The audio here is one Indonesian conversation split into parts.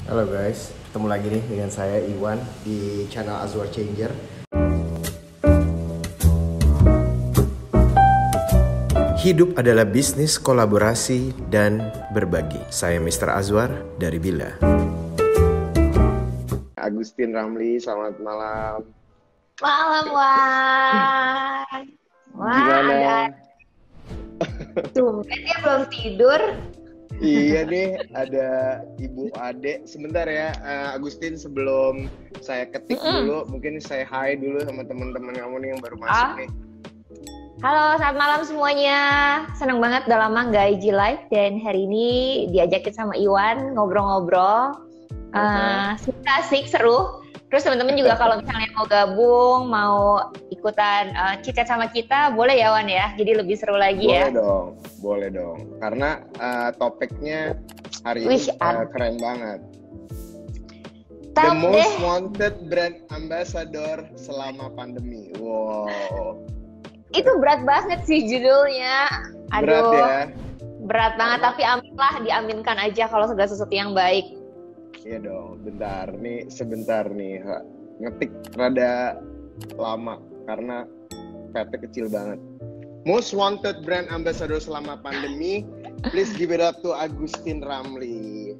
Halo guys, ketemu lagi nih dengan saya Iwan di channel Azwar Changer. Hidup adalah bisnis kolaborasi dan berbagi. Saya Mr. Azwar dari Bila. Agustin Ramli, selamat malam. Malam, Wan. Wah, Gimana? tumben dia belum tidur. Iya nih, ada Ibu Ade. Sebentar ya, Agustin, sebelum saya ketik dulu, mungkin saya hi dulu sama teman-teman kamu nih yang baru masuk nih. Halo, selamat malam semuanya. Senang banget udah lama nggak IG live dan hari ini diajakin sama Iwan ngobrol-ngobrol. Semoga asik, seru. Terus teman-teman juga kalau misalnya mau gabung, mau ikutan chit-chat sama kita, boleh ya Wan ya? Jadi lebih seru lagi ya. Boleh dong. Karena topiknya hari ini keren banget. The most wanted brand ambassador selama pandemi. Wow. Itu berat banget sih judulnya. Aduh, berat ya? Berat banget, tapi aminlah, diaminkan aja kalau segala sesuatu yang baik. Iya dong, sebentar nih, ngetik rada lama karena PT kecil banget. Most wanted brand ambassador selama pandemi, please give it up to Agustin Ramli.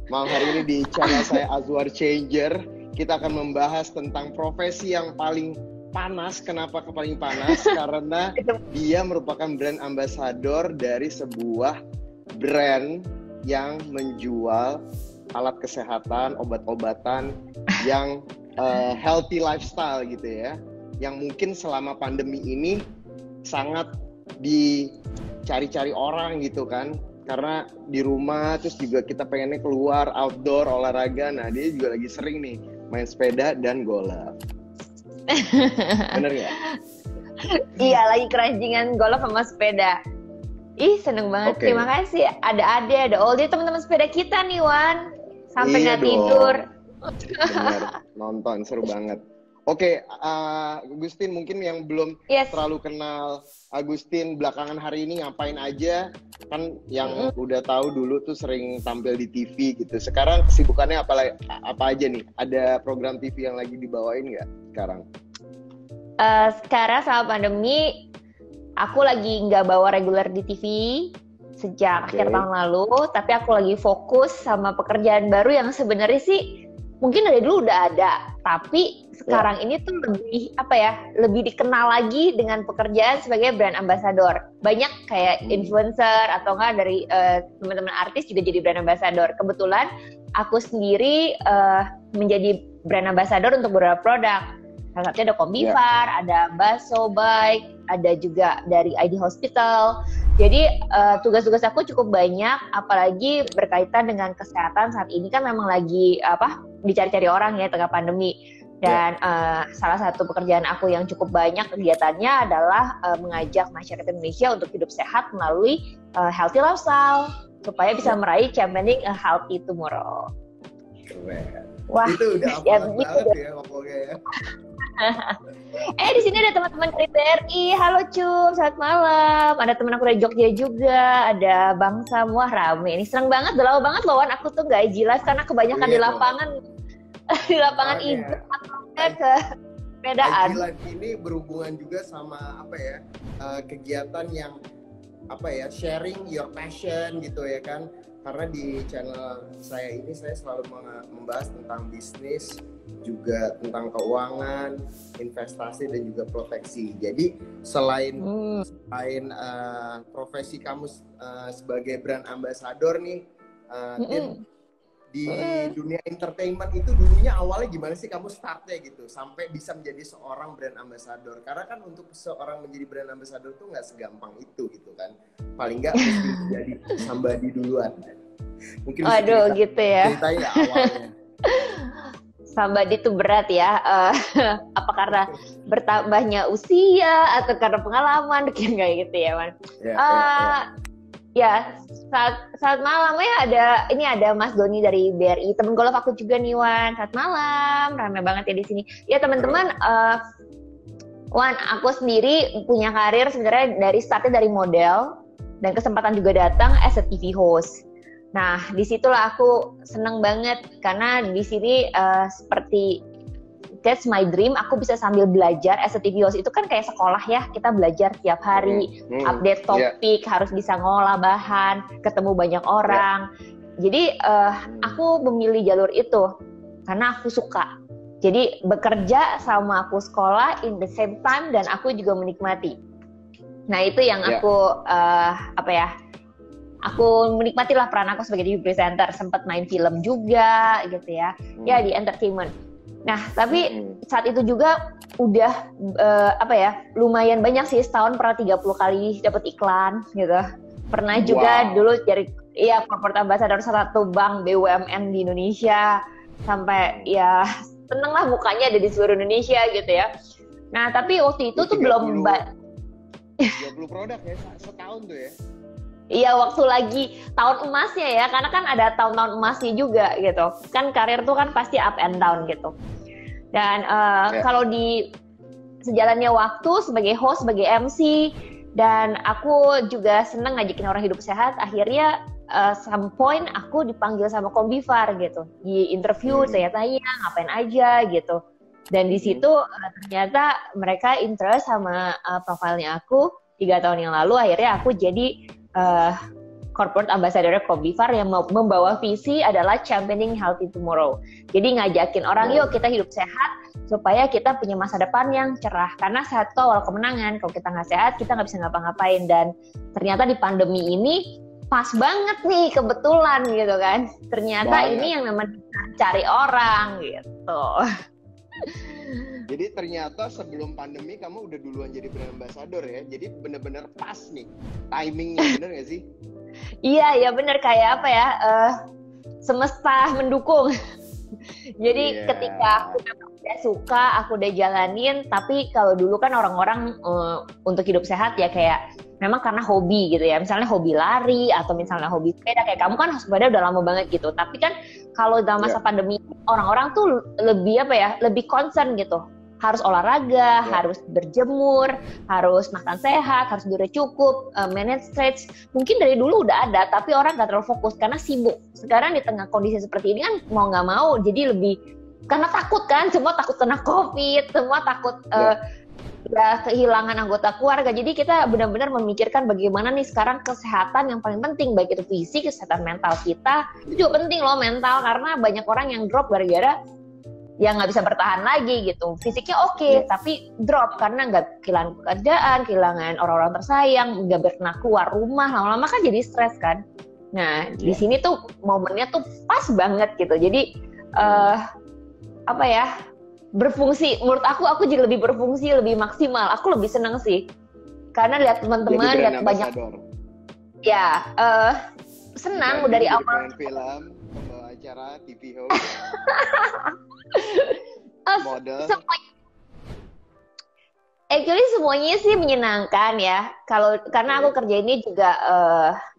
Malam hari ini di channel saya Azwar Changer, kita akan membahas tentang profesi yang paling panas. Kenapa paling panas? Karena dia merupakan brand ambassador dari sebuah brand yang menjual alat kesehatan, obat-obatan yang healthy lifestyle gitu ya, yang mungkin selama pandemi ini sangat dicari-cari orang gitu kan, karena di rumah terus juga kita pengennya keluar outdoor olahraga. Nah, dia juga lagi sering nih main sepeda dan golf. Bener ya? Iya, lagi keranjingan golf sama sepeda. Ih, seneng banget. Okay. Terima kasih. Ada Ade, ada Oldie, teman-teman sepeda kita nih, Wan. Sampai nggak tidur. Bener, nonton seru banget. Oke, Agustin, mungkin yang belum terlalu kenal Agustin belakangan hari ini ngapain aja, kan yang udah tahu dulu tuh sering tampil di TV gitu. Sekarang kesibukannya apa aja nih? Ada program TV yang lagi dibawain nggak sekarang? Sekarang sama pandemi, aku lagi nggak bawa reguler di TV sejak akhir tahun lalu, tapi aku lagi fokus sama pekerjaan baru yang sebenarnya sih mungkin dari dulu udah ada, tapi sekarang ini tuh lebih dikenal lagi dengan pekerjaan sebagai brand ambassador. Banyak kayak influencer atau enggak dari teman-teman artis juga jadi brand ambassador. Kebetulan aku sendiri menjadi brand ambassador untuk beberapa produk. Salah satunya ada Kombifar, ada Baso Bike, ada juga dari ID Hospital. Jadi tugas-tugas aku cukup banyak, apalagi berkaitan dengan kesehatan saat ini kan memang lagi dicari-cari orang ya tengah pandemi. Dan salah satu pekerjaan aku yang cukup banyak kegiatannya adalah mengajak masyarakat Indonesia untuk hidup sehat melalui healthy lifestyle supaya bisa meraih championing a healthy tomorrow. Keren. Wah, itu udah banget ya ngomongnya ya. Di sini ada teman-teman dari TRI. Halo Cum, selamat malam. Ada teman aku dari Jogja juga. Ada Bang Sam. Wah, rame. Ini seneng banget, udah lama banget loh Wan. Aku tuh gak IG live karena kebanyakan di lapangan. Di lapangan itu ke sepedaan. IG live ini berhubungan juga sama kegiatan yang sharing your passion gitu ya kan. Karena di channel saya ini saya selalu membahas tentang bisnis, juga tentang keuangan, investasi dan juga proteksi. Jadi selain profesi kamu sebagai brand ambassador nih, di dunia entertainment itu dulunya awalnya gimana sih kamu startnya gitu sampai bisa menjadi seorang brand ambassador? Karena kan untuk seorang menjadi brand ambassador tuh nggak segampang itu gitu kan. Paling nggak mesti menjadi somebody duluan. Mungkin gitu ya. Ceritanya awalnya. Somebody itu berat ya. Apa karena bertambahnya usia atau karena pengalaman kayak gitu ya, Man? Ya, saat malam ya ada Mas Doni dari BRI, temen golf aku juga nih Wan. Saat malam, ramai banget ya di sini. Ya teman-teman, Wan, aku sendiri punya karir sebenarnya startnya dari model dan kesempatan juga datang as a TV host. Nah, disitulah aku seneng banget karena di sini seperti that's my dream. Aku bisa sambil belajar as a TV host. Itu kan kayak sekolah ya, kita belajar tiap hari, update topik, harus bisa ngolah bahan, ketemu banyak orang. Jadi aku memilih jalur itu karena aku suka. Jadi bekerja sama aku sekolah in the same time dan aku juga menikmati. Nah itu yang aku aku menikmatilah peran aku sebagai TV presenter, sempat main film juga gitu ya, ya di entertainment. Nah tapi saat itu juga udah lumayan banyak sih, setahun pernah 30 kali dapat iklan gitu. Pernah juga dulu jadi corporate ambassador salah satu bank BUMN di Indonesia, sampai ya seneng lah mukanya ada di seluruh Indonesia gitu ya. Nah tapi waktu itu tuh belum 20 produk ya setahun tuh ya. Iya, waktu lagi tahun emasnya ya, karena kan ada tahun-tahun emasnya juga gitu. Kan karir tuh kan pasti up and down gitu. Dan kalau di sejalannya waktu sebagai host, sebagai MC, dan aku juga seneng ngajakin orang hidup sehat, akhirnya some point aku dipanggil sama Kombifar gitu. Di interview saya tanya ngapain aja gitu. Dan di situ ternyata mereka interest sama profilnya aku. 3 tahun yang lalu akhirnya aku jadi corporate ambassador Kombifar yang membawa visi adalah championing healthy tomorrow. Jadi ngajakin orang, yuk kita hidup sehat supaya kita punya masa depan yang cerah. Karena sehat itu awal kemenangan. Kalau kita nggak sehat, kita nggak bisa ngapa-ngapain. Dan ternyata di pandemi ini pas banget nih, kebetulan gitu kan. Ternyata ini yang namanya cari orang gitu. Jadi ternyata sebelum pandemi kamu udah duluan jadi brand ambassador ya. Jadi bener-bener pas nih timingnya, bener gak sih? Iya bener, kayak apa ya, semesta mendukung. Jadi ketika aku udah suka, aku udah jalanin. Tapi kalau dulu kan orang-orang untuk hidup sehat ya kayak memang karena hobi gitu ya. Misalnya hobi lari atau misalnya hobi sepeda. Kayak kamu kan sepeda udah lama banget gitu. Tapi kan kalau dalam masa pandemi orang-orang tuh lebih concern gitu. Harus olahraga, harus berjemur, harus makan sehat, harus tidur cukup, manage stress. Mungkin dari dulu udah ada, tapi orang nggak terlalu fokus karena sibuk. Sekarang di tengah kondisi seperti ini kan mau nggak mau, jadi lebih karena takut kan, semua takut kena COVID, semua takut kehilangan anggota keluarga. Jadi kita benar-benar memikirkan bagaimana nih sekarang kesehatan yang paling penting, baik itu fisik, kesehatan mental kita. Itu juga penting loh, mental, karena banyak orang yang drop gara-gara yang nggak bisa bertahan lagi gitu. Fisiknya oke, tapi drop karena nggak kehilangan pekerjaan, kehilangan orang-orang tersayang, nggak pernah keluar rumah, lama-lama kan jadi stres kan. Nah di sini tuh momennya tuh pas banget gitu. Jadi berfungsi. Menurut aku jadi lebih berfungsi, lebih maksimal. Aku lebih senang sih, karena lihat teman-teman, lihat banyak. Ya senang dari awal. Film, pembawa acara, TV host. Model. Actually semuanya sih menyenangkan ya. Karena aku kerja ini juga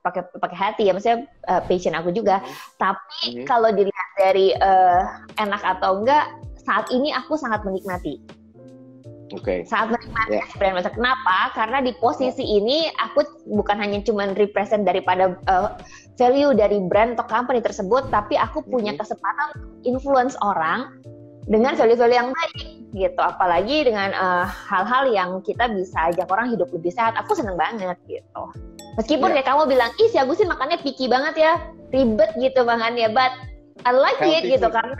pakai hati ya, maksudnya passion aku juga. Tapi kalau dilihat dari enak atau enggak, saat ini aku sangat menikmati. Sangat menikmati brand ambassador. Kenapa? Karena di posisi ini aku bukan hanya cuman represent daripada value dari brand atau company tersebut, tapi aku punya kesempatan influence orang dengan value-value yang baik gitu. Apalagi dengan hal-hal yang kita bisa ajak orang hidup lebih sehat. Aku seneng banget gitu. Meskipun ya kamu bilang, ih si Agustin makannya picky banget ya, ribet gitu makannya, but I like it gitu karena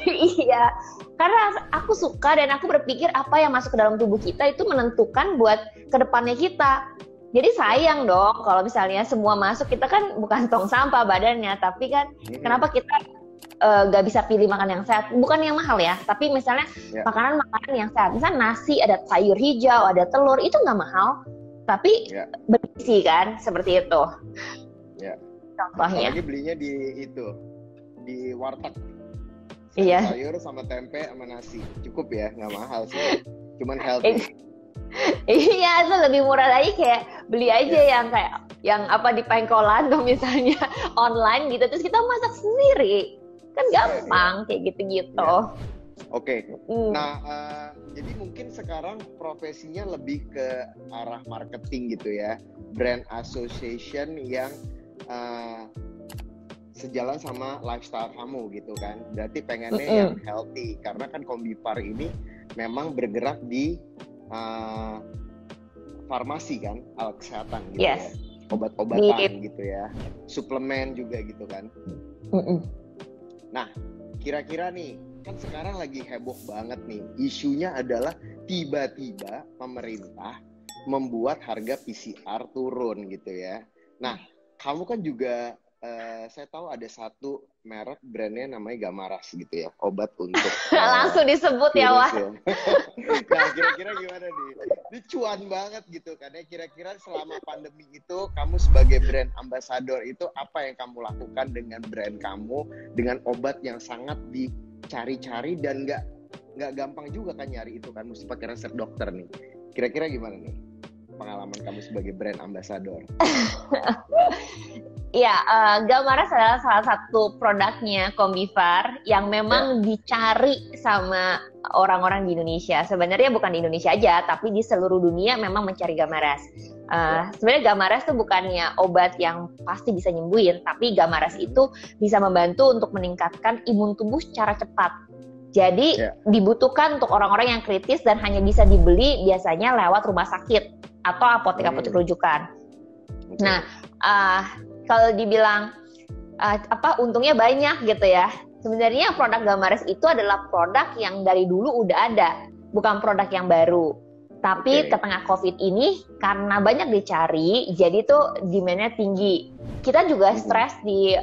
iya, karena aku suka dan aku berpikir apa yang masuk ke dalam tubuh kita itu menentukan buat kedepannya kita. Jadi sayang dong kalau misalnya semua masuk, kita kan bukan tong sampah badannya, tapi kan kenapa kita nggak bisa pilih makan yang sehat? Bukan yang mahal ya, tapi misalnya makanan-makanan yang sehat. Misalnya nasi, ada sayur hijau, ada telur, itu nggak mahal, tapi bergizi kan, seperti itu. Contohnya. Apalagi belinya di warteg. Sayur sama tempe sama nasi, cukup ya, nggak mahal sih, cuman healthy. Iya, itu lebih murah lagi, kayak beli aja yang di pengkolan tuh misalnya online gitu, terus kita masak sendiri, kan gampang kayak gitu-gitu. Nah jadi mungkin sekarang profesinya lebih ke arah marketing gitu ya, brand association yang sejalan sama lifestyle kamu gitu kan. Berarti pengennya yang healthy karena kan Kombifar ini memang bergerak di farmasi kan, alat kesehatan gitu ya, obat-obatan gitu ya, suplemen juga gitu kan. Nah, kira-kira nih, kan sekarang lagi heboh banget nih, isunya adalah tiba-tiba pemerintah membuat harga PCR turun gitu ya. Nah, kamu kan juga saya tahu ada satu merek brandnya namanya Gamaras gitu ya, obat untuk langsung disebut ya, Wah. Ya. Nah, kira-kira gimana nih? Ini cuan banget gitu kan ya. Kira-kira selama pandemi itu kamu sebagai brand ambassador itu apa yang kamu lakukan dengan brand kamu dengan obat yang sangat dicari-cari dan nggak gampang juga kan nyari itu kan, mesti pakai resep dokter nih. Kira-kira gimana nih pengalaman kamu sebagai brand ambassador? Ya, Gamaras adalah salah satu produknya Kombifar yang memang dicari sama orang-orang di Indonesia. Sebenarnya bukan di Indonesia aja, tapi di seluruh dunia memang mencari Gamaras. Sebenarnya Gamaras itu bukannya obat yang pasti bisa nyembuhin, tapi Gamaras itu bisa membantu untuk meningkatkan imun tubuh secara cepat. Jadi dibutuhkan untuk orang-orang yang kritis dan hanya bisa dibeli biasanya lewat rumah sakit atau apotek-apotek rujukan. Nah, kalau dibilang untungnya banyak gitu ya. Sebenarnya produk Gamares itu adalah produk yang dari dulu udah ada, bukan produk yang baru. Tapi ke tengah COVID ini karena banyak dicari, jadi tuh demand-nya tinggi. Kita juga stres di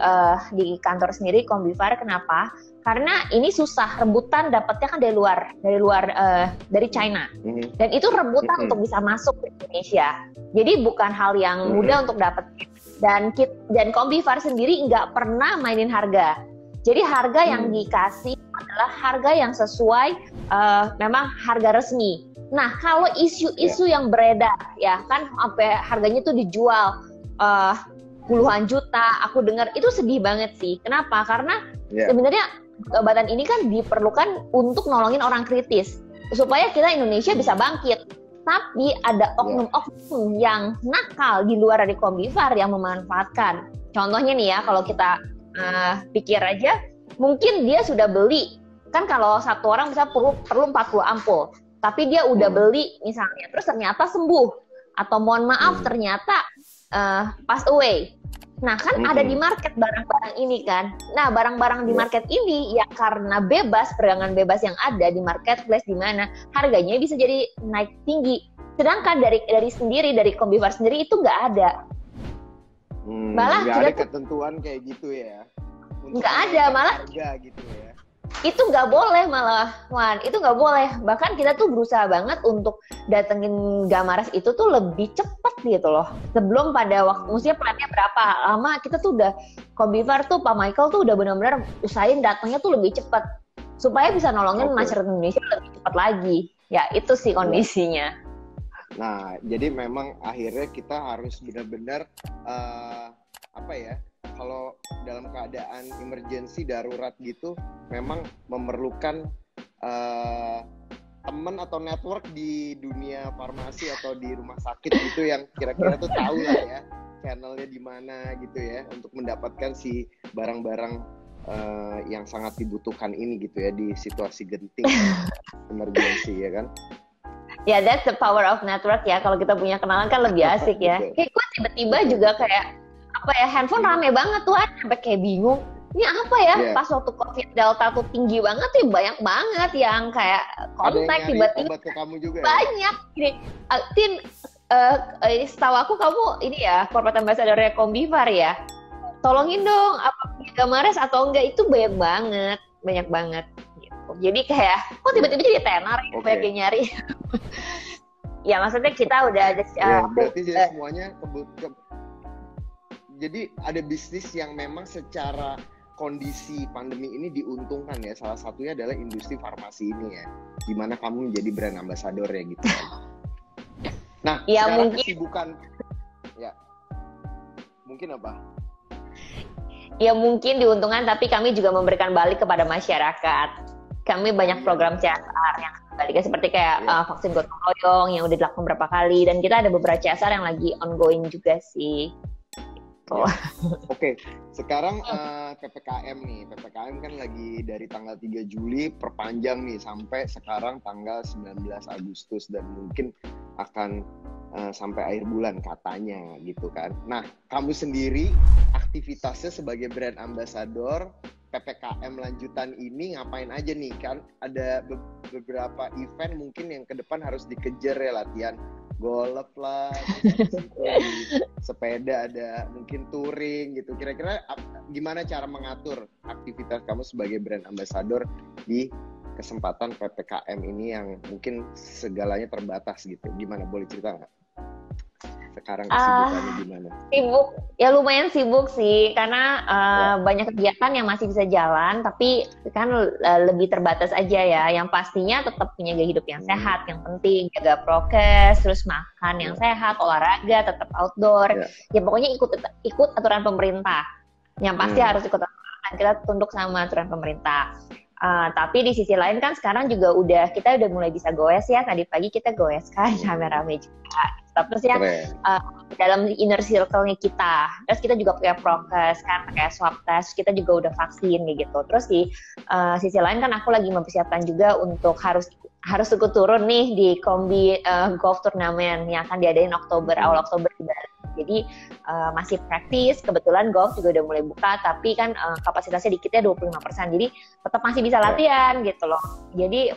kantor sendiri Kombifar. Kenapa? Karena ini susah, rebutan dapatnya kan dari China. Dan itu rebutan untuk bisa masuk ke Indonesia. Jadi bukan hal yang mudah untuk dapat. Dan Kombifar sendiri nggak pernah mainin harga. Jadi harga yang dikasih adalah harga yang sesuai memang harga resmi. Nah, kalau isu-isu yang beredar ya kan sampai harganya tuh dijual puluhan juta, aku dengar itu sedih banget sih. Kenapa? Karena sebenarnya obatan ini kan diperlukan untuk nolongin orang kritis supaya kita Indonesia bisa bangkit. Tapi ada oknum-oknum yang nakal di luar dari Kombifar yang memanfaatkan. Contohnya nih ya, kalau kita pikir aja, mungkin dia sudah beli. Kan kalau satu orang bisa perlu 40 ampul. Tapi dia udah beli misalnya, terus ternyata sembuh. Atau mohon maaf ternyata pass away. Nah kan ada di market barang-barang ini kan. Nah barang-barang di market ini ya karena perdagangan bebas yang ada di marketplace di mana harganya bisa jadi naik tinggi. Sedangkan dari Kombifar sendiri itu nggak ada. Malah nggak ada ketentuan kayak gitu ya. Nggak ada, malah harga gitu ya. Itu nggak boleh malah, Wan. Itu nggak boleh. Bahkan kita tuh berusaha banget untuk datengin Gamaras itu tuh lebih cepat gitu loh. Sebelum pada waktu, maksudnya plannya berapa lama, kita tuh udah, Kombifar tuh, Pak Michael tuh udah benar-benar usahain datangnya tuh lebih cepat. Supaya bisa nolongin masyarakat Indonesia lebih cepat lagi. Ya, itu sih kondisinya. Nah, jadi memang akhirnya kita harus benar-benar, kalau dalam keadaan emergency darurat gitu memang memerlukan teman atau network di dunia farmasi atau di rumah sakit gitu yang kira-kira tuh tahu lah ya channelnya di mana gitu ya untuk mendapatkan si barang-barang yang sangat dibutuhkan ini gitu ya di situasi genting emergency ya kan. Ya, that's the power of network ya. Kalau kita punya kenalan kan lebih asik ya. Kayak gue tiba-tiba juga kayak handphone rame banget tuh, sampai kayak bingung ini apa ya. Pas waktu COVID Delta tuh tinggi banget tuh, banyak banget yang kayak kontak tiba-tiba ke kamu juga banyak ya? Tin, setahu aku kamu ini ya corporate ambassador Kombifar ya, tolongin dong apa Gamares atau enggak. Itu banyak banget gitu. Jadi kayak tiba-tiba jadi tenar banyak yang nyari. Ya maksudnya kita udah ada berarti semuanya jadi ada bisnis yang memang secara kondisi pandemi ini diuntungkan ya. Salah satunya adalah industri farmasi ini ya, di mana kamu menjadi brand ambassador ya gitu. Nah, ya, sekarang mungkin kesibukan ya mungkin apa? Ya mungkin diuntungkan, tapi kami juga memberikan balik kepada masyarakat. Kami banyak program CSR yang baliknya seperti kayak vaksin gotong royong yang udah dilakukan beberapa kali, dan kita ada beberapa CSR yang lagi ongoing juga sih. gitu. Ya. Oke, sekarang PPKM nih. PPKM kan lagi dari tanggal 3 Juli perpanjang nih sampai sekarang tanggal 19 Agustus dan mungkin akan sampai akhir bulan katanya gitu kan. Nah, kamu sendiri aktivitasnya sebagai brand ambassador PPKM lanjutan ini ngapain aja nih? Kan ada beberapa event mungkin yang ke depan harus dikejar ya, latihan golf lah, sepeda ada, mungkin touring gitu. Kira-kira gimana cara mengatur aktivitas kamu sebagai brand ambassador di kesempatan PPKM ini yang mungkin segalanya terbatas gitu? Gimana, boleh cerita nggak? Sekarang kesibukannya gimana? Sibuk, ya lumayan sibuk sih, karena banyak kegiatan yang masih bisa jalan, tapi kan lebih terbatas aja ya. Yang pastinya tetap punya gaya hidup yang sehat, yang penting jaga prokes, terus makan yang sehat, olahraga, tetap outdoor. Ya pokoknya ikut aturan pemerintah. Yang pasti harus ikut aturan, kita tunduk sama aturan pemerintah. Tapi di sisi lain kan sekarang juga kita udah mulai bisa goes ya. Tadi pagi kita goes kan, rame-rame juga. Terus yang dalam inner circle-nya kita. Terus kita juga pakai prokes kan, pakai swab test. Kita juga udah vaksin gitu. Terus di sisi lain kan aku lagi mempersiapkan juga untuk harus ikut turun nih di Kombi Golf Turnamen yang akan diadain awal Oktober di Bali. Jadi masih praktis, kebetulan golf juga udah mulai buka, tapi kan kapasitasnya dikitnya 25%, jadi tetap masih bisa latihan gitu loh. Jadi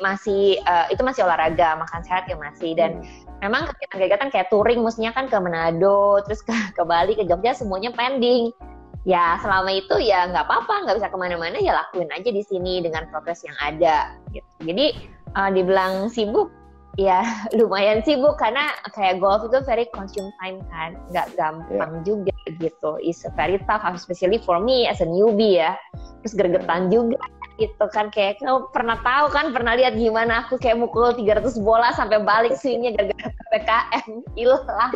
itu masih olahraga, makan sehat ya masih. Dan memang kegiatan-kegiatan kayak touring, mestinya kan ke Manado, terus ke Bali, ke Jogja, semuanya pending. Ya selama itu ya nggak apa-apa, nggak bisa kemana-mana ya lakuin aja di sini dengan progres yang ada. Gitu. Jadi dibilang sibuk, ya lumayan sibuk karena kayak golf itu very consume time kan, nggak gampang juga gitu. It's very tough, especially for me as a newbie ya. Terus gregetan juga gitu kan, kayak kamu pernah lihat gimana aku kayak mukul 300 bola sampai balik swingnya gara-gara PPKM, hilang.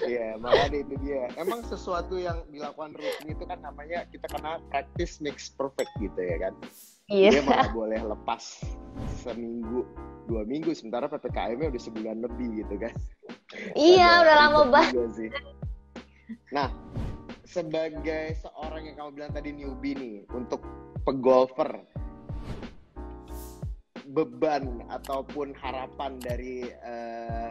Iya, makanya itu dia. Emang sesuatu yang dilakukan rutin itu kan namanya, kita kenal practice makes perfect gitu ya kan. Dia malah boleh lepas seminggu, 2 minggu, sementara PPKM-nya udah sebulan lebih gitu kan. Iya, udah lama banget sih. Nah, sebagai seorang yang kamu bilang tadi newbie nih, untuk pegolfer, beban ataupun harapan dari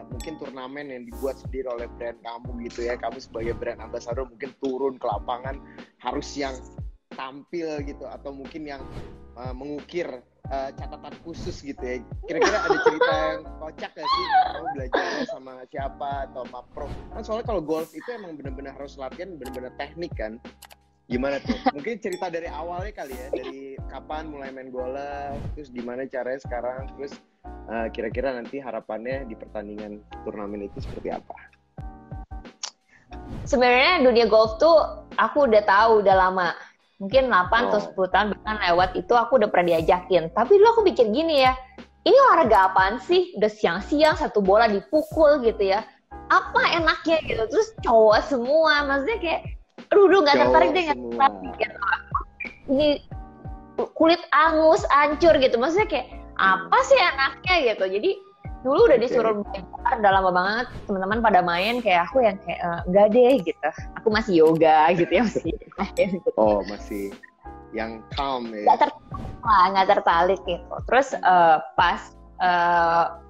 mungkin turnamen yang dibuat sendiri oleh brand kamu gitu ya, kamu sebagai brand ambassador mungkin turun ke lapangan harus yang tampil gitu, atau mungkin yang mengukir catatan khusus gitu ya. Kira-kira ada cerita yang kocak gak sih? Kamu belajarnya sama siapa atau sama pro? Kan soalnya kalau golf itu emang benar-benar harus latihan, benar-benar teknik kan. Gimana tuh? Mungkin cerita dari awalnya kali ya, dari kapan mulai main golf, terus gimana caranya sekarang, terus kira-kira nanti harapannya di pertandingan turnamen itu seperti apa? Sebenarnya dunia golf tuh aku udah tahu udah lama. Mungkin 8 atau 10 tahun bahkan lewat itu aku udah pernah diajakin. Tapi dulu aku pikir gini ya, ini olahraga apaan sih? Udah siang-siang satu bola dipukul gitu ya. Apa enaknya gitu? Terus cowok semua, maksudnya kayak aduh gak tertarik deh, gak tertarik gitu. Ini kulit angus, hancur gitu. Maksudnya kayak apa sih enaknya gitu. Jadi dulu udah disuruh belajar, udah lama banget teman-teman pada main, kayak aku yang kayak enggak deh gitu. Aku masih yoga gitu ya, masih gitu. Oh, masih yang calm ya. Nggak tertarik gitu. Terus pas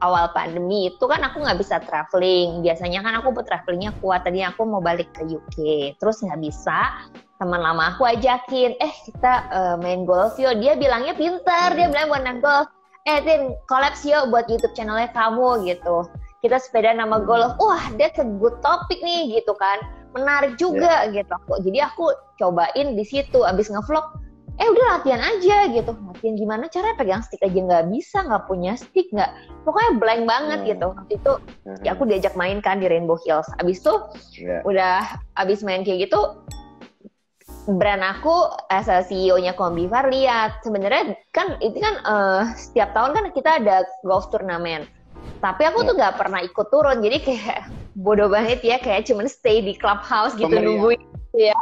awal pandemi itu kan aku nggak bisa traveling. Biasanya kan aku travelingnya kuat. Tadi aku mau balik ke UK, terus nggak bisa. Teman lama aku ajakin, kita main golf yuk. Dia bilangnya pinter, dia bilang buat main golf. Tin, collabs yuk buat YouTube channelnya kamu gitu. Kita sepeda nama golf. Wah, that's a good topic nih gitu kan. Menarik juga gitu. Jadi aku cobain di situ. Abis ngevlog, udah latihan aja gitu. Latihan gimana caranya, pegang stick aja nggak bisa, nggak punya stick, nggak. Pokoknya blank banget gitu. Waktu itu ya aku diajak main kan di Rainbow Hills. Abis itu udah abis main kayak gitu, brand aku as a CEO-nya Kombivar lihat, sebenarnya kan itu kan setiap tahun kan kita ada golf turnamen. Tapi aku tuh nggak pernah ikut turun, jadi kayak bodoh banget ya, kayak cuman stay di clubhouse gitu nungguin ya.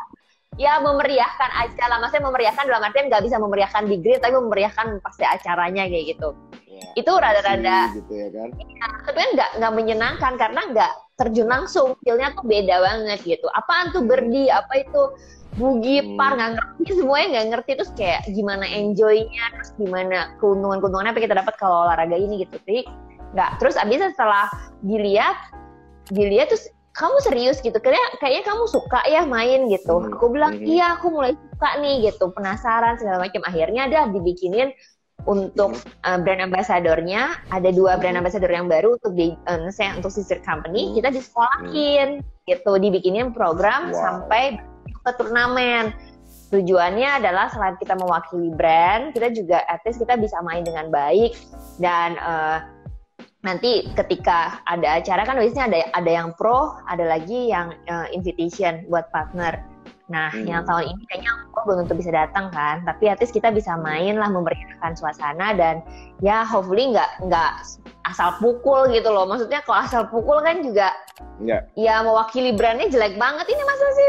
Ya memeriahkan aja lah, maksudnya memeriahkan dalam artian nggak bisa memeriahkan di green, tapi memeriahkan pasti acaranya kayak gitu. itu rada-rada gitu ya kan. tapi kan nggak menyenangkan karena nggak terjun langsung, feel-nya tuh beda banget gitu. Apaan tuh berdi, apa itu bugi, par, nggak ngerti, semuanya nggak ngerti. Terus kayak gimana enjoy-nya, terus gimana keuntungan-keuntungannya apa kita dapat kalau olahraga ini gitu. Jadi nggak, terus abisnya setelah dilihat terus kamu serius gitu, kayaknya kamu suka ya main gitu. Aku bilang iya, aku mulai suka nih gitu, penasaran segala macam. Akhirnya ada dibikinin untuk brand ambassador-nya, ada 2 brand ambassador yang baru untuk sister company, kita disekolahin gitu, dibikinin program sampai ke turnamen. Tujuannya adalah selain kita mewakili brand, kita juga at least kita bisa main dengan baik. Dan nanti ketika ada acara kan biasanya ada yang pro, ada lagi yang invitation buat partner. Nah, yang tahun ini kayaknya aku belum tentu bisa datang kan, tapi at least kita bisa main lah, memeriahkan suasana, dan ya hopefully nggak asal pukul gitu loh. Maksudnya kalau asal pukul kan juga ya mewakili brandnya jelek banget. Ini masa sih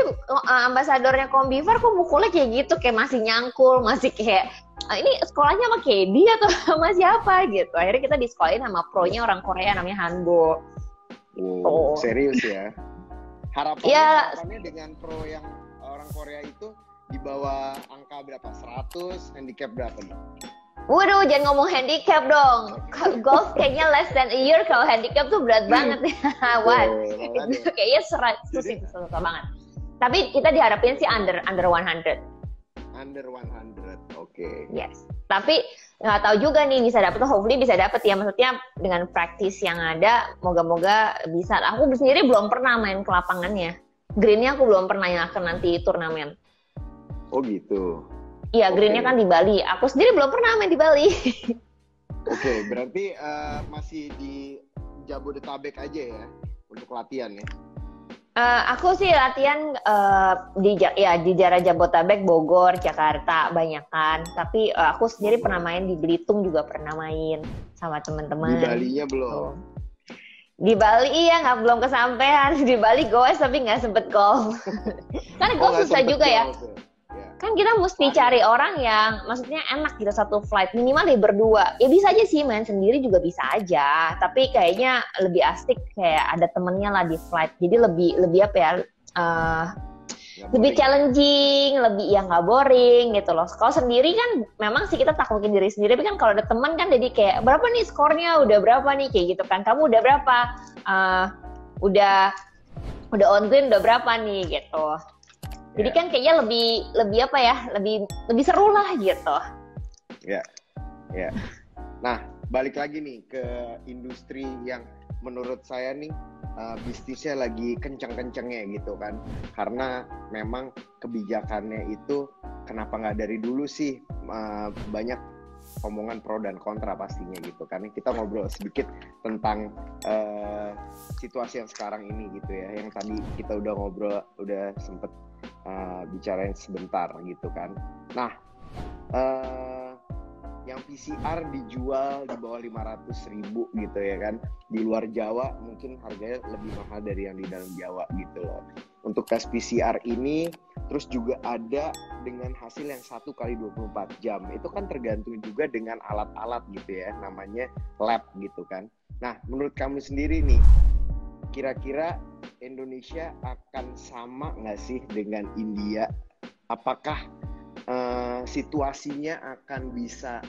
ambasadornya Combivar kok mukulnya kayak gitu, kayak masih nyangkul, masih kayak ini sekolahnya sama Kedi atau sama siapa gitu. Akhirnya kita disekolahin sama pro-nya orang Korea namanya Hanbo. Wow, serius ya? Harapannya dengan pro yang orang Korea itu di bawah angka berapa? 100, handicap berapa nih? Waduh, jangan ngomong handicap dong. Golf kayaknya less than a year, kalau handicap tuh berat banget. Itu kayaknya susah banget. Tapi kita diharapin sih under 100. Under 100, oke. Yes. Tapi nggak tahu juga nih bisa dapet, hopefully bisa dapet ya. Maksudnya dengan praktis yang ada, moga-moga bisa. Aku sendiri belum pernah main ke lapangannya. Greennya aku belum pernah yang akan nanti turnamen. Oh gitu. Iya, greennya kan di Bali. Aku sendiri belum pernah main di Bali. Oke, berarti masih di Jabodetabek aja ya untuk latihan ya? Aku sih latihan di daerah Jabodetabek, Bogor, Jakarta banyakan. Tapi aku sendiri pernah main di Belitung, juga pernah main sama teman-teman. Di Balinya belum? Di Bali iya belum kesampean. Di Bali goes tapi nggak sempet golf. Kan golf susah juga ya. Kan kita mesti cari orang yang maksudnya enak gitu, satu flight minimal dia berdua. Ya bisa aja sih, main sendiri juga bisa aja. Tapi kayaknya lebih asik kayak ada temennya lah di flight. Jadi lebih apa ya? Lebih challenging, lebih ya nggak boring gitu loh. Kalau sendiri kan memang sih kita taklukin diri sendiri, tapi kan kalau ada teman kan jadi kayak berapa nih skornya, udah berapa nih kayak gitu kan. Kamu udah berapa? Udah on green udah berapa nih gitu. Jadi kan kayaknya lebih apa ya, lebih seru lah gitu. Ya. Nah, balik lagi nih ke industri yang menurut saya nih bisnisnya lagi kenceng-kencengnya gitu kan. Karena memang kebijakannya itu kenapa nggak dari dulu sih, banyak omongan pro dan kontra pastinya gitu kan. Kita ngobrol sedikit tentang situasi yang sekarang ini gitu ya. Yang tadi kita udah sempet bicarain sebentar gitu kan. Nah, yang PCR dijual di bawah 500.000 gitu ya kan. Di luar Jawa mungkin harganya lebih mahal dari yang di dalam Jawa gitu loh. Untuk tes PCR ini terus juga ada dengan hasil yang 1 kali 24 jam. Itu kan tergantung juga dengan alat-alat gitu ya, namanya lab gitu kan. Nah, menurut kamu sendiri nih, kira-kira Indonesia akan sama nggak sih dengan India? Apakah situasinya akan bisa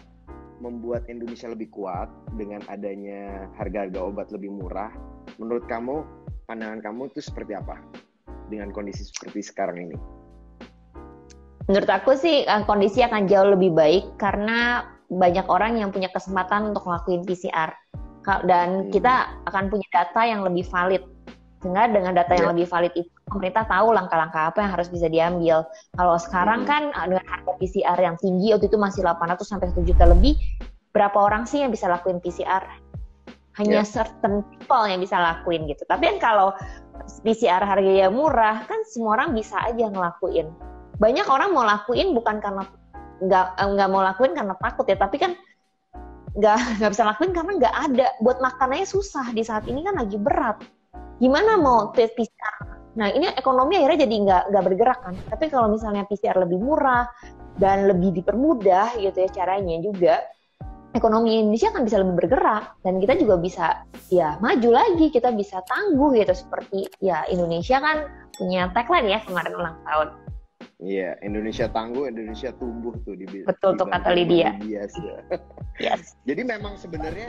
membuat Indonesia lebih kuat dengan adanya harga-harga obat lebih murah? Menurut kamu, pandangan kamu itu seperti apa dengan kondisi seperti sekarang ini? Menurut aku sih kondisi akan jauh lebih baik karena banyak orang yang punya kesempatan untuk ngelakuin PCR. Dan kita akan punya data yang lebih valid. Sehingga dengan data yang lebih valid itu, pemerintah tahu langkah-langkah apa yang harus bisa diambil. Kalau sekarang kan dengan harga PCR yang tinggi, waktu itu masih 800 sampai 1 juta lebih, berapa orang sih yang bisa lakuin PCR? Hanya certain people yang bisa lakuin gitu. Tapi kan kalau PCR harganya murah, kan semua orang bisa aja ngelakuin. Banyak orang mau lakuin bukan karena nggak mau lakuin karena takut ya, tapi kan nggak bisa lakuin karena nggak ada. Buat makanannya susah di saat ini kan lagi berat. Gimana mau tes PCR? Nah ini ekonomi akhirnya jadi nggak bergerak kan. Tapi kalau misalnya PCR lebih murah dan lebih dipermudah gitu ya caranya juga, ekonomi Indonesia kan bisa lebih bergerak dan kita juga bisa ya maju lagi, kita bisa tangguh gitu seperti ya Indonesia kan punya tagline ya kemarin ulang tahun. Iya, Indonesia tangguh, Indonesia tumbuh tuh Betul tuh kata Lydia. Yes. Jadi memang sebenarnya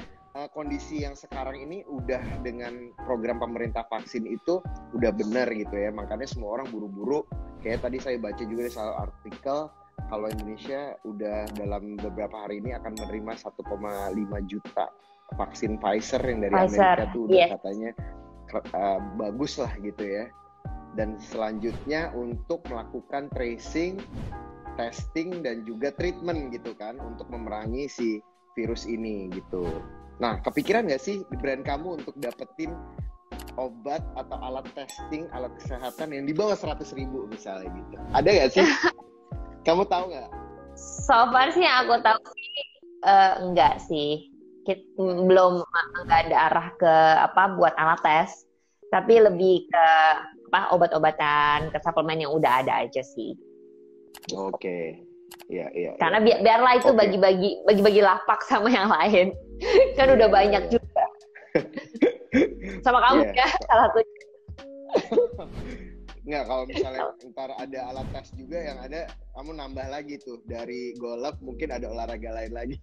kondisi yang sekarang ini udah dengan program pemerintah vaksin itu udah benar gitu ya. Makanya semua orang buru-buru. Kayak tadi saya baca juga di salah artikel kalau Indonesia udah dalam beberapa hari ini akan menerima 1,5 juta vaksin Pfizer yang dari Amerika tuh udah katanya bagus lah gitu ya. Dan selanjutnya untuk melakukan tracing, testing dan juga treatment gitu kan untuk memerangi si virus ini gitu. Nah, kepikiran nggak sih di brand kamu untuk dapetin obat atau alat testing, alat kesehatan yang di bawah 100.000 misalnya gitu? Ada nggak sih? Kamu tahu nggak? So far sih yang aku tahu sih enggak sih. Belum, nggak ada arah ke buat alat tes. Tapi lebih ke obat-obatan, ke suplemen yang udah ada aja sih. Oke. Iya. Karena biarlah itu bagi-bagi lapak sama yang lain. Kan udah banyak juga. Sama kamu ya, salah satu. Nggak, kalau misalnya ntar ada alat tes juga yang ada, kamu nambah lagi tuh. Dari golf mungkin ada olahraga lain lagi.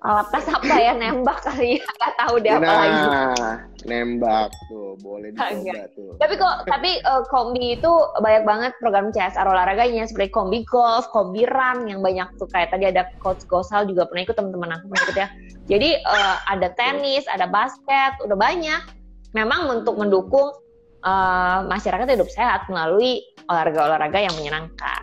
Alat tes apa ya? Nembak kali ya? Nggak tahu deh apa lagi. Nembak tuh. Boleh dicoba tuh. Tapi kombi itu banyak banget program CSR olahraganya. Seperti kombi golf, kombi run yang banyak tuh. Kayak tadi ada Coach Gosal juga pernah ikut, teman-teman aku pernah ikut ya. Jadi ada tenis, ada basket, udah banyak. Memang untuk mendukung masyarakat hidup sehat melalui olahraga-olahraga yang menyenangkan.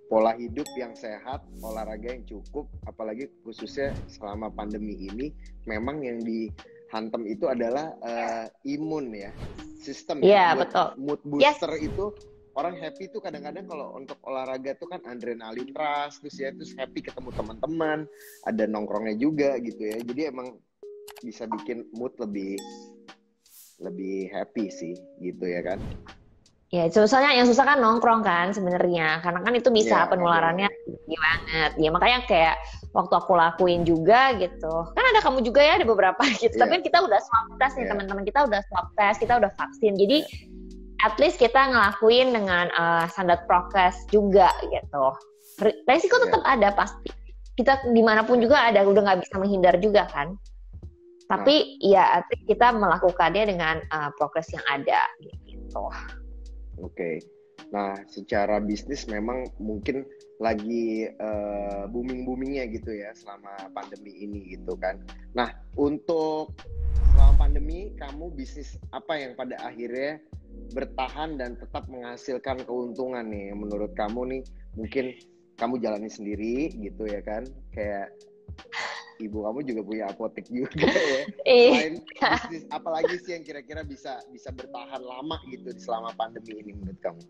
Pola hidup yang sehat, olahraga yang cukup, apalagi khususnya selama pandemi ini, memang yang dihantam itu adalah imun ya, sistem. Iya, betul. Mood booster itu orang happy tuh kadang-kadang kalau untuk olahraga tuh kan adrenalin rush, terus happy ketemu teman-teman, ada nongkrongnya juga gitu ya. Jadi emang bisa bikin mood lebih happy sih gitu ya kan. Ya, soalnya yang susah kan nongkrong kan sebenarnya, karena kan itu bisa penularannya tinggi banget. Ya makanya kayak waktu aku lakuin juga gitu. Kan ada kamu juga ya, ada beberapa gitu. Tapi kita udah swab test nih, teman-teman kita udah swab test, kita udah vaksin. Jadi at least kita ngelakuin dengan standar prokes juga gitu. Resiko tetap ada pasti. Kita dimanapun juga ada, udah nggak bisa menghindar juga kan. Tapi ya at least kita melakukannya dengan prokes yang ada gitu. Oke. Nah, secara bisnis memang mungkin lagi booming-boomingnya gitu ya selama pandemi ini gitu kan. Nah, untuk selama pandemi kamu bisnis apa yang pada akhirnya bertahan dan tetap menghasilkan keuntungan nih menurut kamu nih? Mungkin kamu jalani sendiri gitu ya kan, kayak ibu kamu juga punya apotek juga ya. Selain bisnis, apalagi sih yang kira-kira bisa bertahan lama gitu selama pandemi ini menurut kamu?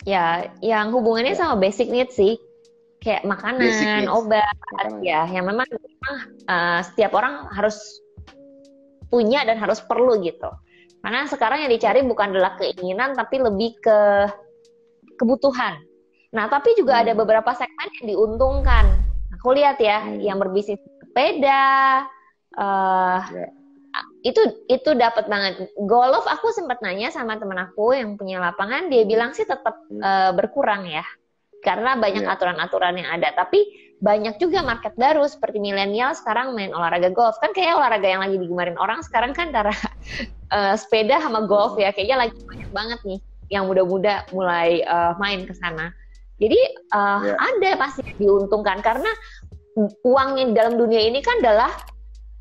Ya, yang hubungannya sama basic needs sih, kayak makanan, obat, ya, yang memang setiap orang harus punya dan harus perlu gitu. Karena sekarang yang dicari bukan adalah keinginan, tapi lebih ke kebutuhan. Nah, tapi juga ada beberapa segmen yang diuntungkan. Aku lihat ya, yang berbisnis sepeda, itu dapat banget. Golf, aku sempat nanya sama teman aku yang punya lapangan, dia bilang sih tetap berkurang ya, karena banyak aturan-aturan yang ada. Tapi banyak juga market baru seperti milenial sekarang main olahraga golf. Kan kayak olahraga yang lagi digemari orang sekarang kan antara sepeda sama golf ya, kayaknya lagi banyak banget nih yang muda-muda mulai main ke sana. Jadi ada pasti diuntungkan karena uang yang di dalam dunia ini kan adalah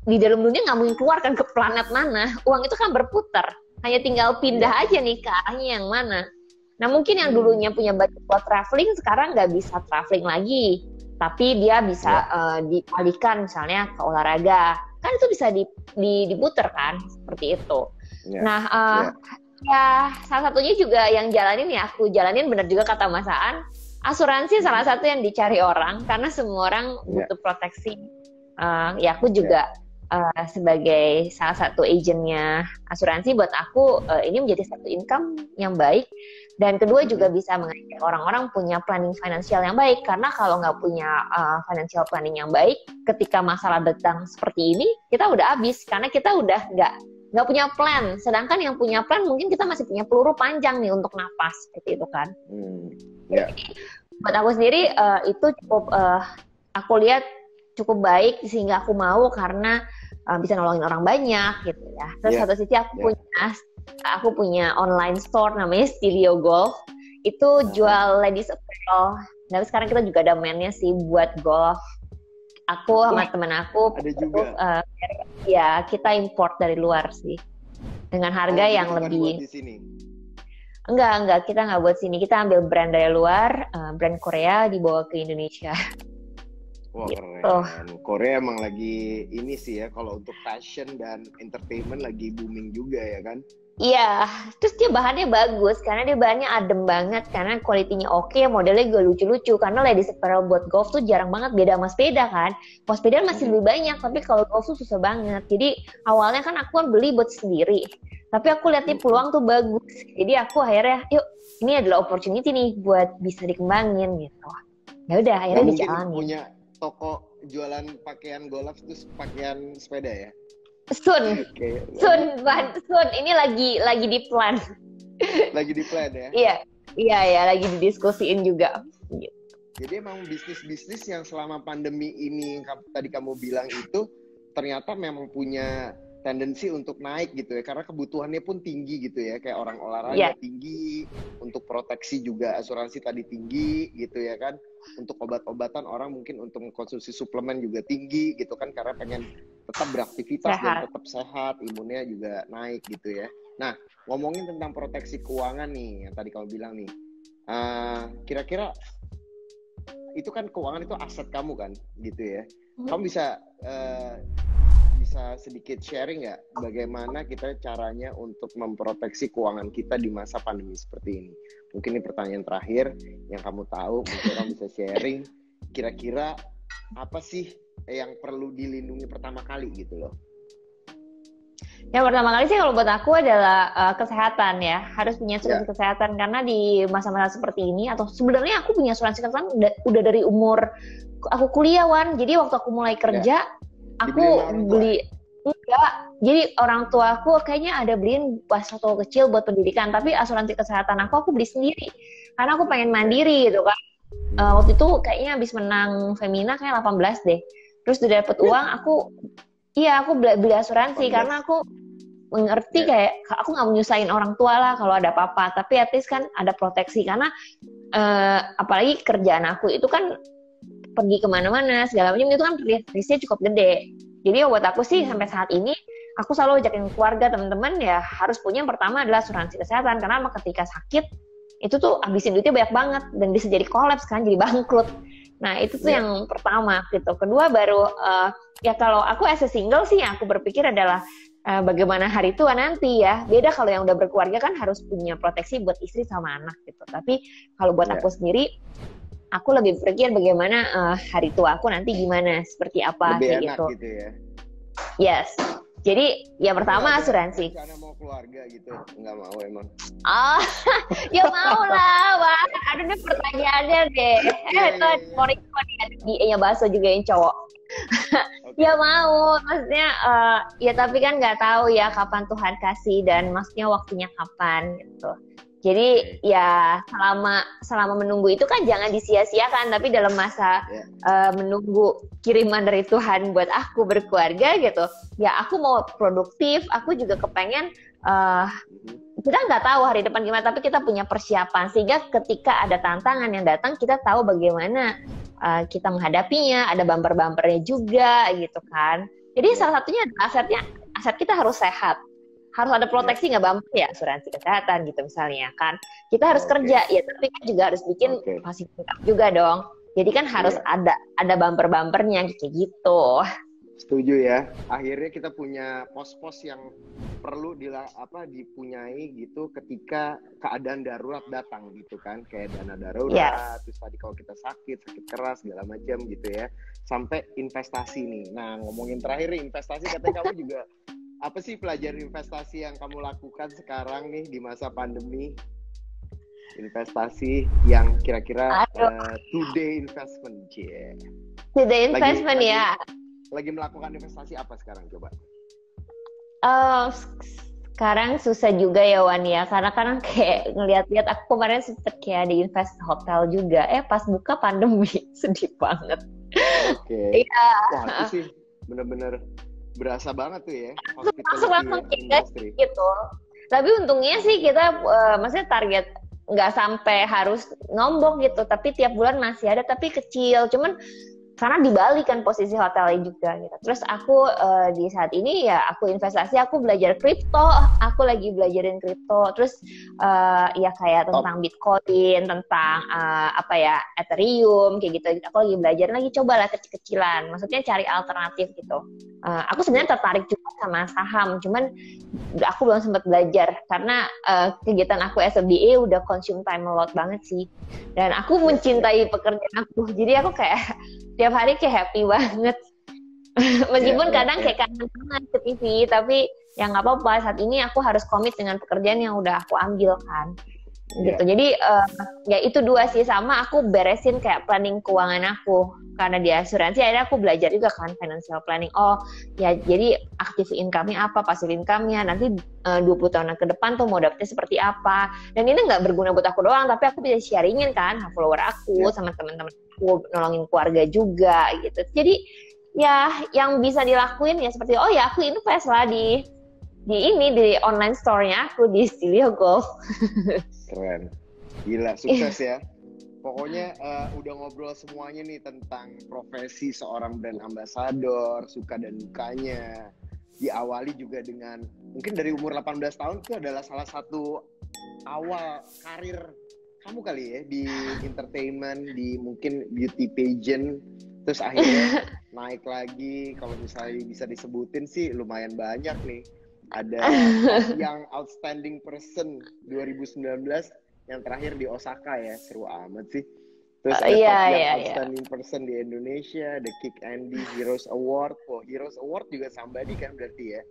di dalam dunia nggak mungkin keluar kan ke planet mana. Uang itu kan berputar, hanya tinggal pindah aja nih ke arahnya yang mana. Nah mungkin yang dulunya punya budget buat traveling sekarang nggak bisa traveling lagi, tapi dia bisa dialihkan misalnya ke olahraga. Kan itu bisa diputar kan seperti itu. Nah ya salah satunya juga yang aku jalanin benar juga kata Mas Aan. Asuransi salah satu yang dicari orang karena semua orang butuh proteksi. Ya aku juga sebagai salah satu agentnya asuransi, buat aku ini menjadi satu income yang baik. Dan kedua juga bisa mengajak orang-orang punya planning finansial yang baik. Karena kalau nggak punya financial planning yang baik, ketika masalah datang seperti ini, kita udah habis. Karena kita udah nggak punya plan. Sedangkan yang punya plan mungkin kita masih punya peluru panjang nih untuk napas, seperti itu kan. Jadi, buat aku sendiri itu cukup, aku lihat cukup baik sehingga aku mau, karena bisa nolongin orang banyak gitu ya. Terus satu sisi aku punya online store namanya Stilio Golf. Itu jual ladies apparel. Nah, sekarang kita juga ada mainnya sih buat golf. Aku sama temen aku ada juga. Ya, kita import dari luar sih. Dengan harga yang lebih. Buat di sini. Enggak, kita nggak buat sini. Kita ambil brand dari luar, brand Korea dibawa ke Indonesia. Wah, gitu. Keren. Korea emang lagi ini sih ya, kalau untuk fashion dan entertainment lagi booming juga ya kan? Iya, terus dia bahannya bagus, karena dia bahannya adem banget, karena kualitinya oke, modelnya juga lucu-lucu, karena ladies apparel buat golf tuh jarang banget, beda sama sepeda kan. Kalau sepeda masih lebih banyak, tapi kalau golf tuh susah banget. Jadi awalnya kan aku kan beli buat sendiri, tapi aku lihat nih peluang tuh bagus, jadi aku akhirnya, yuk ini adalah opportunity nih buat bisa dikembangin gitu. Ya udah, akhirnya dijalanin. Punya toko jualan pakaian golf terus pakaian sepeda ya? Soon. Ini lagi di plan. Lagi di plan ya? Iya, lagi didiskusiin juga. Jadi emang bisnis-bisnis yang selama pandemi ini tadi kamu bilang itu ternyata memang punya tendensi untuk naik gitu ya, karena kebutuhannya pun tinggi gitu ya, kayak orang olahraga tinggi, untuk proteksi juga asuransi tadi tinggi gitu ya kan, untuk obat-obatan orang mungkin untuk mengkonsumsi suplemen juga tinggi gitu kan, karena pengen tetap beraktivitas dan tetap sehat, imunnya juga naik gitu ya. Nah, ngomongin tentang proteksi keuangan nih, yang tadi kamu bilang nih, kira-kira itu kan keuangan itu aset kamu kan gitu ya, kamu bisa sedikit sharing nggak bagaimana kita caranya untuk memproteksi keuangan kita di masa pandemi seperti ini? Mungkin ini pertanyaan terakhir yang kamu tahu, mungkin kamu bisa sharing kira-kira apa sih yang perlu dilindungi pertama kali gitu loh. Yang pertama kali sih kalau buat aku adalah kesehatan ya, harus punya asuransi kesehatan, karena di masa-masa seperti ini, atau sebenarnya aku punya asuransi kesehatan udah dari umur aku kuliah, Wan. Jadi waktu aku mulai kerja aku beli. Enggak, jadi orang tua aku kayaknya ada beliin pas waktu kecil buat pendidikan, tapi asuransi kesehatan aku beli sendiri karena aku pengen mandiri gitu kan. Waktu itu kayaknya habis menang Femina kayak 18 deh, terus udah dapet uang aku beli asuransi 18. Karena aku mengerti kayak aku nggak menyusahin orang tua lah kalau ada apa-apa, tapi at least kan ada proteksi, karena apalagi kerjaan aku itu kan pergi kemana-mana segala macam, itu kan risknya cukup gede. Jadi buat aku sih sampai saat ini aku selalu ajakin keluarga, teman-teman ya harus punya. Yang pertama adalah asuransi kesehatan, karena ketika sakit itu tuh habisin duitnya banyak banget dan bisa jadi kolaps kan, jadi bangkrut. Nah itu tuh yang pertama gitu. Kedua baru ya kalau aku as a single sih yang aku berpikir adalah bagaimana hari tua nanti ya. Beda kalau yang udah berkeluarga kan harus punya proteksi buat istri sama anak gitu. Tapi kalau buat aku sendiri, aku lebih berpikir bagaimana hari tua aku nanti gimana, seperti apa lebih kayak enak gitu ya. Yes. Jadi yang pertama asuransi. Karena mau keluarga gitu, nggak mau emang. Ya mau lah, wah. Aduh ini pertanyaannya deh. Mau ya bakso juga yang cowok. Ya mau, maksudnya ya tapi kan nggak tahu ya kapan Tuhan kasih dan maksudnya waktunya kapan gitu. Jadi ya selama menunggu itu kan jangan disia-siakan, tapi dalam masa menunggu kiriman dari Tuhan buat aku berkeluarga gitu, ya aku mau produktif, aku juga kepengen kita nggak tahu hari depan gimana, tapi kita punya persiapan sehingga ketika ada tantangan yang datang kita tahu bagaimana kita menghadapinya, ada bumper-bumpernya juga gitu kan. Jadi salah satunya aset kita harus sehat. Harus ada proteksi nggak bumper ya, asuransi kesehatan gitu misalnya kan. Kita harus kerja ya, tapi kan juga harus bikin passive income juga dong. Jadi kan harus ada bumper-bumpernya kayak gitu. Setuju ya. Akhirnya kita punya pos-pos yang perlu dipunyai gitu ketika keadaan darurat datang gitu kan. Kayak dana darurat, Yes. terus tadi kalau kita sakit keras segala macam gitu ya. Sampai investasi nih. Nah, ngomongin terakhir nih, investasi katanya kamu juga apa sih pelajaran investasi yang kamu lakukan sekarang nih di masa pandemi? Investasi yang kira-kira today investment, yeah. Today investment ya. Lagi melakukan investasi apa sekarang coba? Sekarang susah juga ya Wan ya, karena kan kayak ngeliat-liat aku kemarin sempet kayak di invest hotel juga, pas buka pandemi, sedih banget. Oke. Wah itu sih bener-bener berasa banget tuh ya, hospitality industry. Gitu. Tapi untungnya sih kita, maksudnya target nggak sampai harus nombok gitu, tapi tiap bulan masih ada, tapi kecil, cuman karena di Bali kan posisi hotelnya juga gitu. Terus aku di saat ini ya aku investasi, aku belajar kripto, aku lagi belajarin kripto. Terus ya kayak tentang Bitcoin, tentang Ethereum kayak gitu. Aku lagi belajar lagi, cobalah kecil-kecilan. Maksudnya cari alternatif gitu. Aku sebenarnya tertarik juga sama saham, cuman aku belum sempat belajar karena kegiatan aku as a BA udah consume time a lot banget sih. Dan aku mencintai pekerjaan aku. Jadi aku kayak tiap hari kayak happy banget. Meskipun kadang kayak kangen banget ke TV, tapi ya nggak apa-apa. Saat ini aku harus komit dengan pekerjaan yang udah aku ambil kan. Gitu. Jadi ya itu dua sih, sama aku beresin kayak planning keuangan aku. Karena di asuransi akhirnya aku belajar juga kan financial planning. Oh ya, jadi active income-nya apa, passive income-nya, nanti 20 tahun ke depan tuh mau dapetnya seperti apa. Dan ini nggak berguna buat aku doang, tapi aku bisa sharingin kan follower aku sama teman-teman aku, nolongin keluarga juga gitu. Jadi ya yang bisa dilakuin ya seperti aku invest lah di online store-nya aku di Stilio Golf. Keren, gila, sukses ya. Pokoknya udah ngobrol semuanya nih tentang profesi seorang brand ambassador, suka dan dukanya. Diawali juga dengan mungkin dari umur 18 tahun itu adalah salah satu awal karir kamu kali ya di entertainment, di mungkin beauty pageant. Terus akhirnya naik lagi, kalau misalnya bisa disebutin sih lumayan banyak nih. Ada yang outstanding person 2019 yang terakhir di Osaka ya, seru amat sih. Terus ada yang outstanding person di Indonesia, The Kick Andy Heroes Award. Oh, Heroes Award juga somebody kan berarti ya.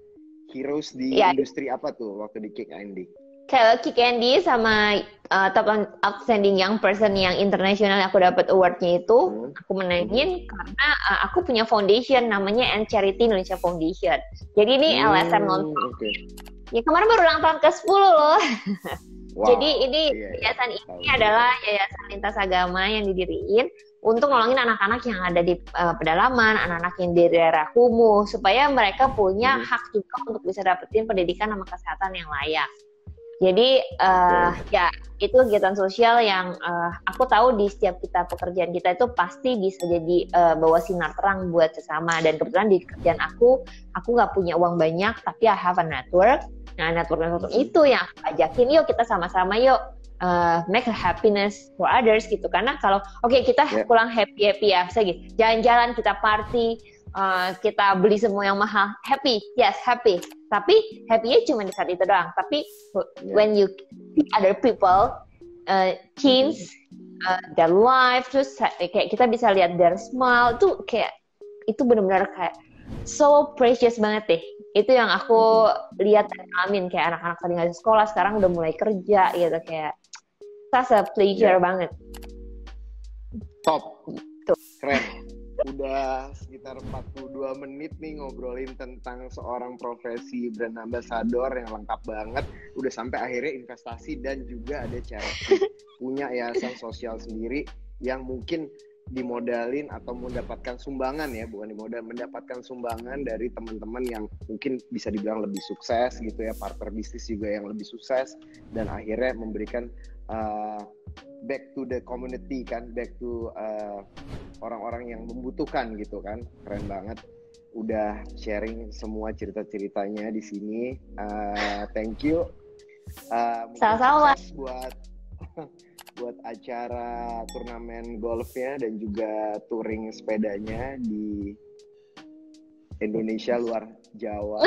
Heroes di industri apa tuh waktu di Kick Andy? Kalau Kick Andy sama top outstanding young person yang internasional aku dapat awardnya itu, aku menangin karena aku punya foundation namanya And Charity Indonesia Foundation. Jadi ini LSM non-profit. Ya kemarin baru ulang tahun ke-10 loh. Wow. Jadi ini yayasan ini adalah yayasan lintas agama yang didiriin untuk nolongin anak-anak yang ada di pedalaman, anak-anak yang di daerah kumuh, supaya mereka punya hak juga untuk bisa dapetin pendidikan sama kesehatan yang layak. Jadi ya itu kegiatan sosial yang aku tahu di setiap pekerjaan kita itu pasti bisa jadi bawa sinar terang buat sesama. Dan kebetulan di kerjaan aku nggak punya uang banyak, tapi I have a network. Nah network itu yang aku ajakin, yuk kita sama-sama yuk make a happiness for others gitu. Karena kalau kita pulang happy ya, misalnya gitu, jalan-jalan, kita party, kita beli semua yang mahal, happy, yes happy. Tapi happy-nya cuma di saat itu doang. Tapi when you see other people change their life, terus kayak kita bisa lihat their smile, tuh kayak itu benar-benar kayak so precious banget deh. Itu yang aku lihat dan alamin, kayak anak-anak tadi nggak sekolah sekarang udah mulai kerja gitu, kayak such a pleasure banget. Top, keren. Udah sekitar 42 menit nih ngobrolin tentang seorang profesi brand ambassador yang lengkap banget. Udah sampai akhirnya investasi dan juga ada charity. Punya yayasan sosial sendiri yang mungkin dimodalin atau mendapatkan sumbangan ya, bukan dimodal, mendapatkan sumbangan dari teman-teman yang mungkin bisa dibilang lebih sukses gitu ya, partner bisnis juga yang lebih sukses, dan akhirnya memberikan back to the community kan, back to orang-orang yang membutuhkan gitu kan. Keren banget udah sharing semua cerita-ceritanya di sini. Thank you. Sama-sama buat acara turnamen golfnya dan juga touring sepedanya di Indonesia luar Jawa.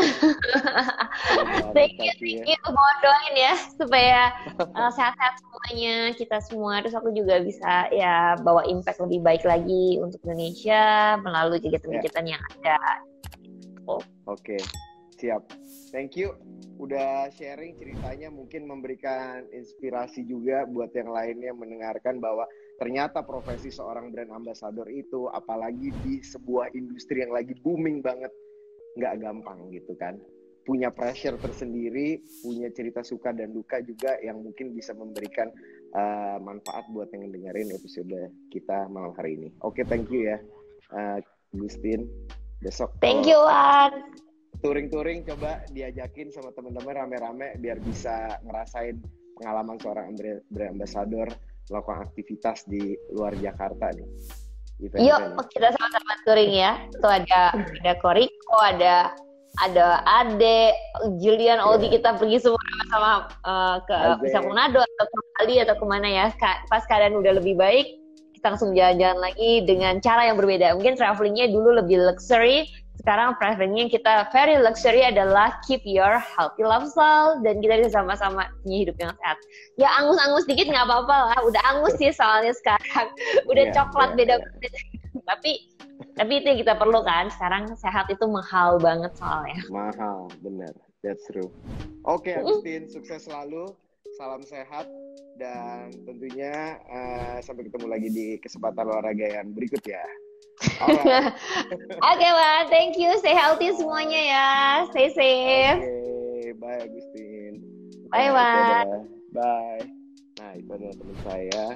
Thank you. Mau doain ya supaya sehat-sehat semuanya kita semua. Terus aku juga bisa ya bawa impact lebih baik lagi untuk Indonesia melalui kegiatan-kegiatan yang ada. Oke, siap. Thank you. Udah sharing ceritanya, mungkin memberikan inspirasi juga buat yang lainnya mendengarkan bahwa ternyata profesi seorang brand ambassador itu, apalagi di sebuah industri yang lagi booming banget, nggak gampang gitu kan. Punya pressure tersendiri, punya cerita suka dan duka juga yang mungkin bisa memberikan manfaat buat yang dengerin episode kita malam hari ini. Oke, thank you ya, Gustin. Besok. Thank you, Wan. Touring-touring coba diajakin sama teman-teman rame-rame biar bisa ngerasain pengalaman seorang brand ambassador melakukan aktivitas di luar Jakarta nih. Yuk, kita sama-sama touring ya. Tuh ada Koriko, ada Ade, Julian, Aldi, kita pergi semua sama ke bisa Manado atau ke Bali atau kemana ya. Pas keadaan udah lebih baik, kita langsung jalan-jalan lagi dengan cara yang berbeda. Mungkin travelingnya dulu lebih luxury, sekarang travelingnya kita very luxury adalah keep your healthy lifestyle dan kita bisa sama-sama punya hidup yang sehat. Ya angus-angus dikit nggak apa-apa lah, udah angus sih soalnya sekarang, udah coklat beda. Tapi itu yang kita perlu kan, sekarang sehat itu mahal banget soalnya. Mahal, bener, that's true. Oke, Agustin, sukses selalu, salam sehat, dan tentunya sampai ketemu lagi di kesempatan olahraga yang berikut ya. Oke, Wan, thank you, stay healthy semuanya ya, stay safe. Oke, bye Agustin. Bye, Wan. Bye. Nah, itu adalah teman saya.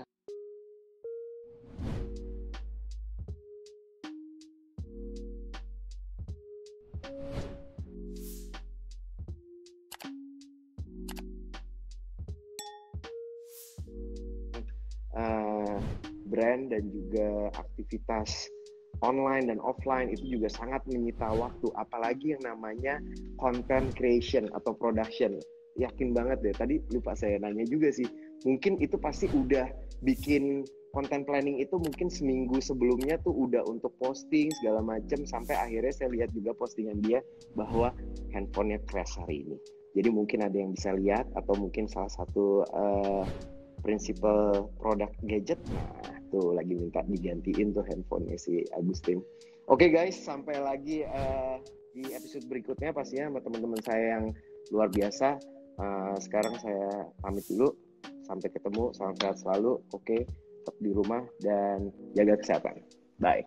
Brand dan juga aktivitas online dan offline itu juga sangat menyita waktu, apalagi yang namanya content creation atau production. Yakin banget deh, tadi lupa saya nanya juga sih, mungkin itu pasti udah bikin content planning itu mungkin seminggu sebelumnya tuh udah untuk posting segala macam, sampai akhirnya saya lihat juga postingan dia bahwa handphonenya crash hari ini. Jadi mungkin ada yang bisa lihat, atau mungkin salah satu principal produk gadget, nah tuh lagi minta digantiin tuh handphonenya si Agustin. Oke guys, sampai lagi di episode berikutnya pastinya sama teman-teman saya yang luar biasa. Sekarang saya pamit dulu, sampai ketemu, salam sehat selalu. Oke, tetap di rumah dan jaga kesehatan. Bye.